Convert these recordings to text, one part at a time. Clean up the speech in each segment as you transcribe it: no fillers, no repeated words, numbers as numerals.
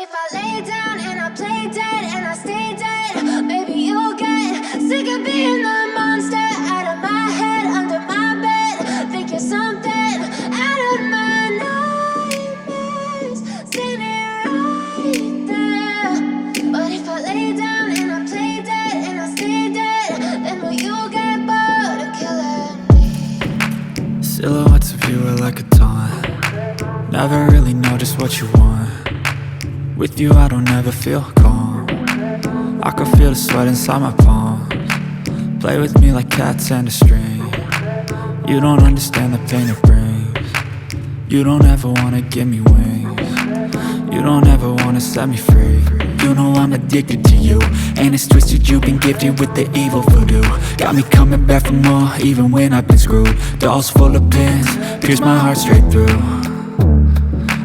if I lay down and I play dead and I stay dead? Maybe you'll get sick of being the monster out of my head, under my bed. Think you're something out of my nightmares, standing right there. But if I lay down and I play dead and I stay dead, then will you get bored of killing me? Silhouettes of you are like a taunt. Never really know just what you want. With you I don't ever feel calm. I can feel the sweat inside my palms. Play with me like cats and a string. You don't understand the pain it brings. You don't ever wanna give me wings. You don't ever wanna set me free. You know I'm addicted to you, and it's twisted, you've been gifted with the evil voodoo. Got me coming back for more, even when I've been screwed. Dolls full of pins, pierce my heart straight through.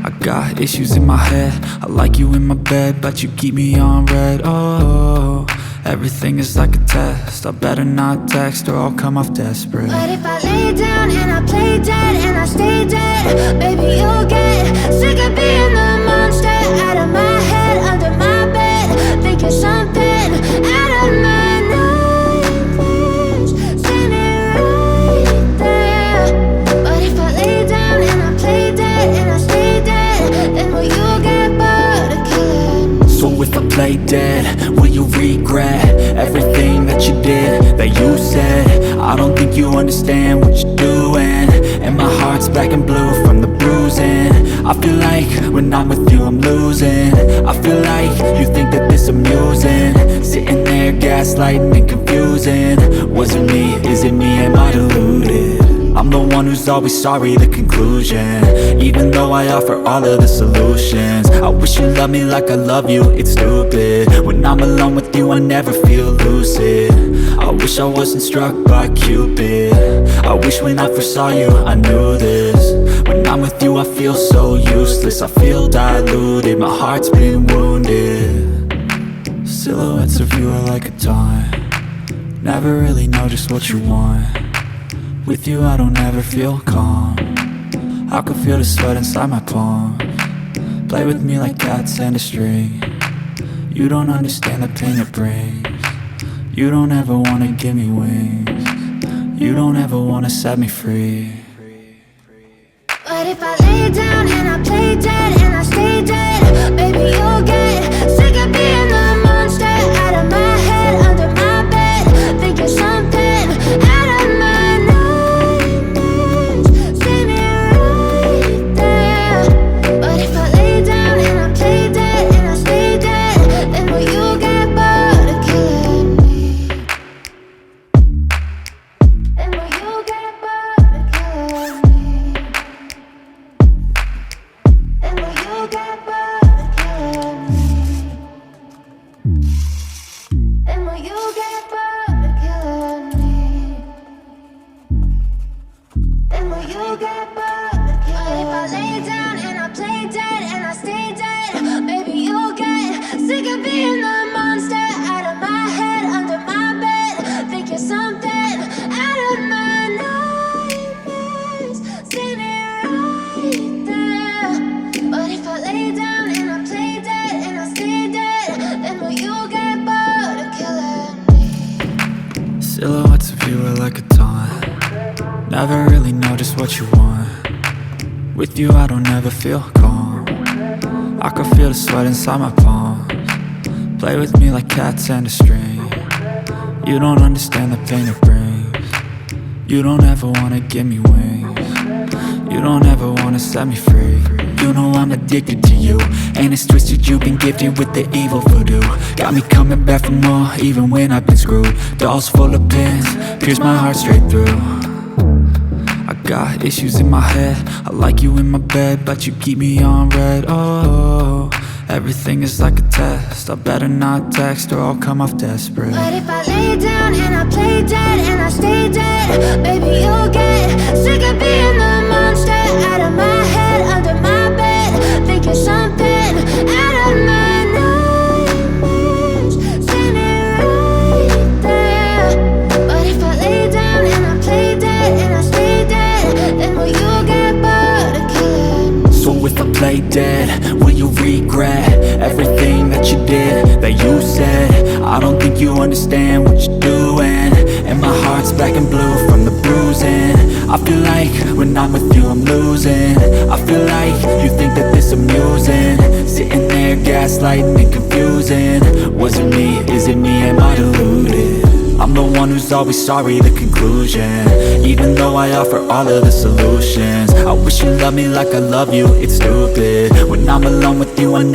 I got issues in my head, I like you in my bed, but you keep me on red. Oh, everything is like a test. I better not text or I'll come off desperate. But if I lay down and I play dead and I stay dead, baby you'll get sick of being the monster out of my head, under my bed. Think you're something out of my nightmares, standing right there. But if I lay down and I play dead and I stay dead, then will you get bored of killing me? So if I play dead, will you regret everything that you did, that you said? I don't think you understand what you're doing, and my heart's black and blue from the bruising. I feel like when I'm with you I'm losing. I feel like you think that this amusing, sitting there gaslighting and confusing. Was it me? Is it me? Am I deluded? I'm the one who's always sorry, the conclusion, even though I offer all of the solutions. I wish you loved me like I love you, it's stupid. When I'm alone with you I never feel lucid. I wish I wasn't struck by Cupid. I wish when I first saw you I knew this. When I'm with you I feel so useless, I feel diluted, my heart's been wounded. Silhouettes of you are like a taunt. Never really know just what you want. With you I don't ever feel calm. I can feel the sweat inside my palms. Play with me like cats and a string. You don't understand the pain it brings. You don't ever wanna give me wings. You don't ever wanna set me free. But if I lay down and I play dead and I stay dead, baby you'll get sick of being the monster out of my head, under my bed. Think you're something out of my nightmares, standing right there. But if I lay down and I play dead and I stay dead, then will you get bored of killing me? Then will you get bored of killing me? Then will you get bored of killing me? Then will you get bored of killing me? Then will you get bored of killing me? But if I lay down and I play dead and I stay dead, baby you'll get sick of being the monster out of my head, under my bed. Think you're something out of my nightmares, standing right there. But if I lay down and I play dead and I stay dead, then will you get bored of killing me? Silhouettes of you are like a taunt. Never really know just what you want. With you I don't ever feel calm. I can feel the sweat inside my palms. Play with me like cats and a string. You don't understand the pain it brings. You don't ever wanna give me wings. You don't ever wanna set me free. You know I'm addicted to you, and it's twisted, you've been gifted with the evil voodoo. Got me coming back for more, even when I've been screwed. Dolls full of pins, pierce my heart straight through. I got issues in my head, I like you in my bed, but you keep me on red. Oh, everything is like a test. I better not text or I'll come off desperate. But if I lay down and I play dead and I stay dead, baby you'll get sick of being the monster out of my head, under my bed. Think you're something out of my nightmares, standing right there. But if I lay down and I play dead and I stay dead, then will you get bored of killing me? So if I play dead, will you regret everything that you did, that you said. I don't think you understand what you're doing, and my heart's black and blue from the bruising. I feel like when I'm with you I'm losing. I feel like you think that this amusing, sitting there gaslighting and confusing. Was it me? Is it me? Am I deluded? I'm the one who's always sorry, the conclusion. Even though I offer all of the solutions, I wish you loved me like I love you, it's stupid. When I'm alone with you I never